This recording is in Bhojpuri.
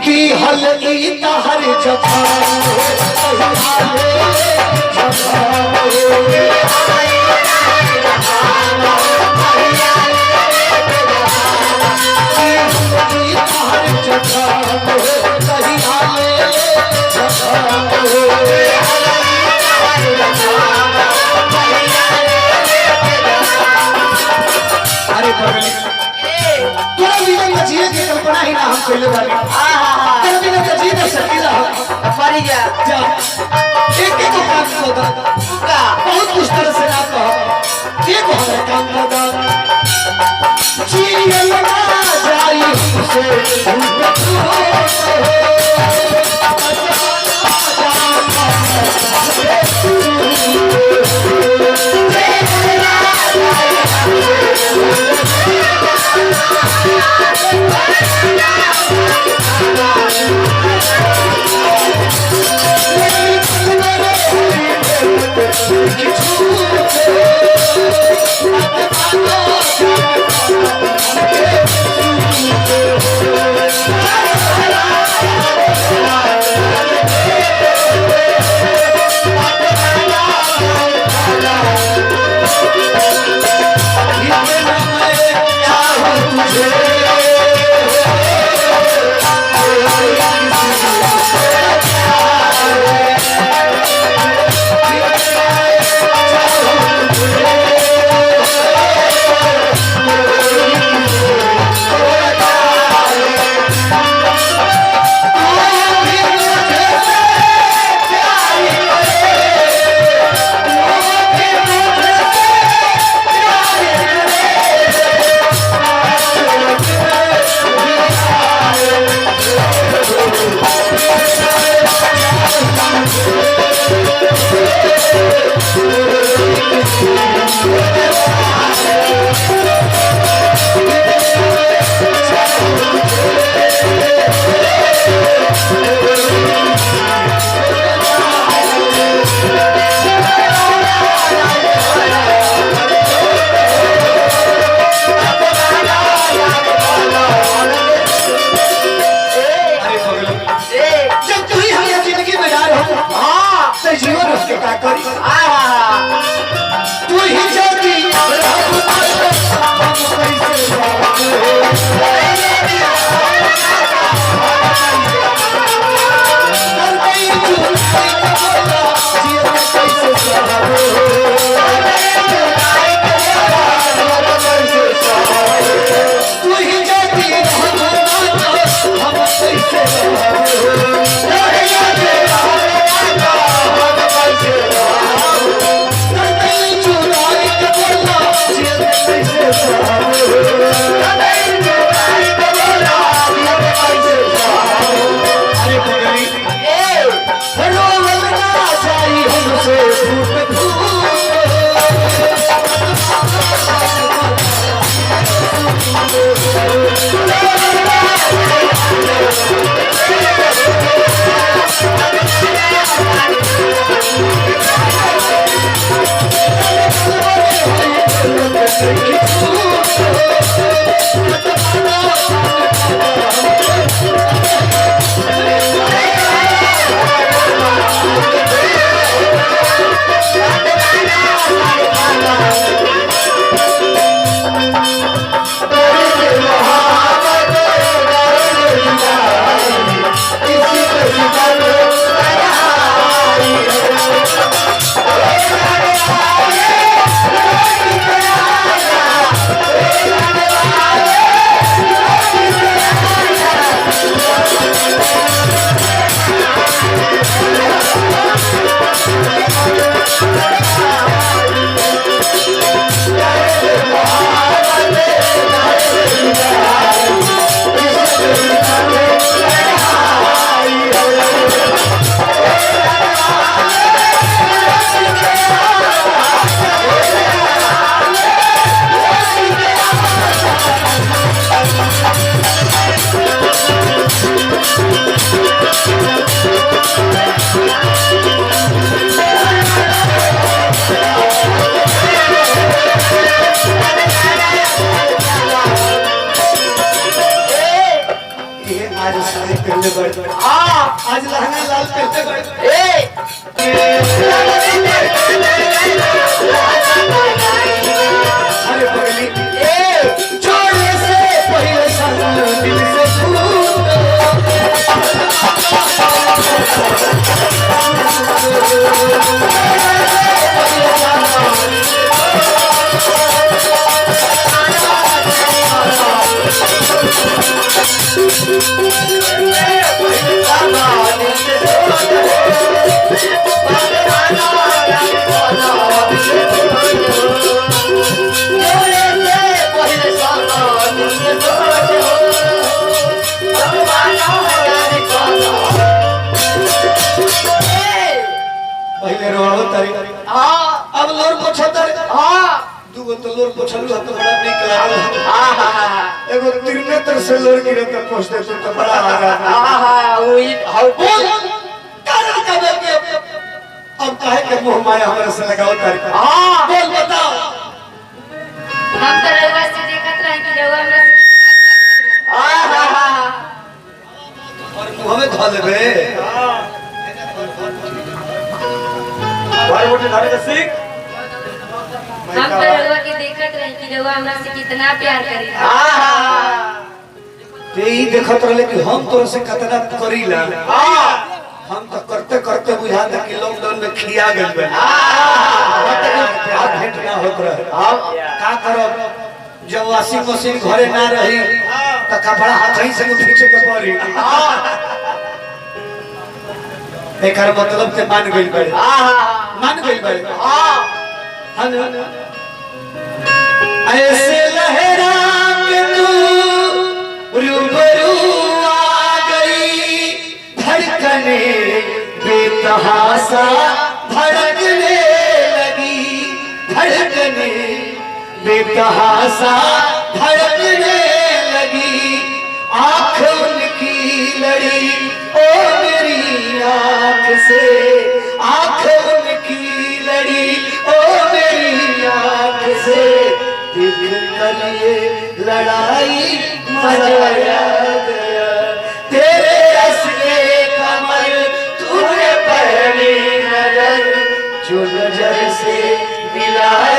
की हलगी तहर जफा कल्पना ही ना हम पहले वाले तेरे बिना तो जी नहीं सकती ना परी जा जा एक एक काम होगा का बहुत कुछ तरह से ना कहो एक हमारे काम होगा जी लगा जाई जीवन उसके का करी तू ही जाती पहले बड़े आज लहंगा लाल पहले बड़े अरे पगली छोड़े से पहले संग दिल से पहले रोड़ो तारी अब लोर पोछतर दूगो तो लोर पोछलू तो बड़ा निक लागल एगो त्रिनेत्र से लोर गिरे त पोछ दे तो बड़ा आगा वही हाउ कारण का के अब काहे के मोह माया हमरा से लगाओ तारी बोल बताओ हम तो रउआ से देखत रही कि रउआ हमरा और मुंह में धो लेबे भाई बोटे धारे का सीख हम तो रउआ के देखत रही कि रउआ हमरा से कितना प्यार करी ते ही देखत रहले कि हम तोर से कितना करीला हम तो करते करते बुझा दे कि लॉकडाउन में खिया गइल बे भेंट ना होत रहे का करब जब वॉशिंग मशीन घरे ना रही त कपड़ा हाथ ही से खींचे के पड़ी एकर मतलब ते मान गइल बे मान गइल बे ऐसे लहरा के तू रूबरू आ गई धड़कने बेतहासा धड़कने लगी धड़कने बेतहासा धड़कने लगी आँख उनकी लड़ी ओ मेरी आँख से आँख उनकी लड़ी ओ मेरी आँख से दिल कर ये लड़ाई मजा आ गया तेरे असले कमर तूने पहली नजर जो नजर से मिलाया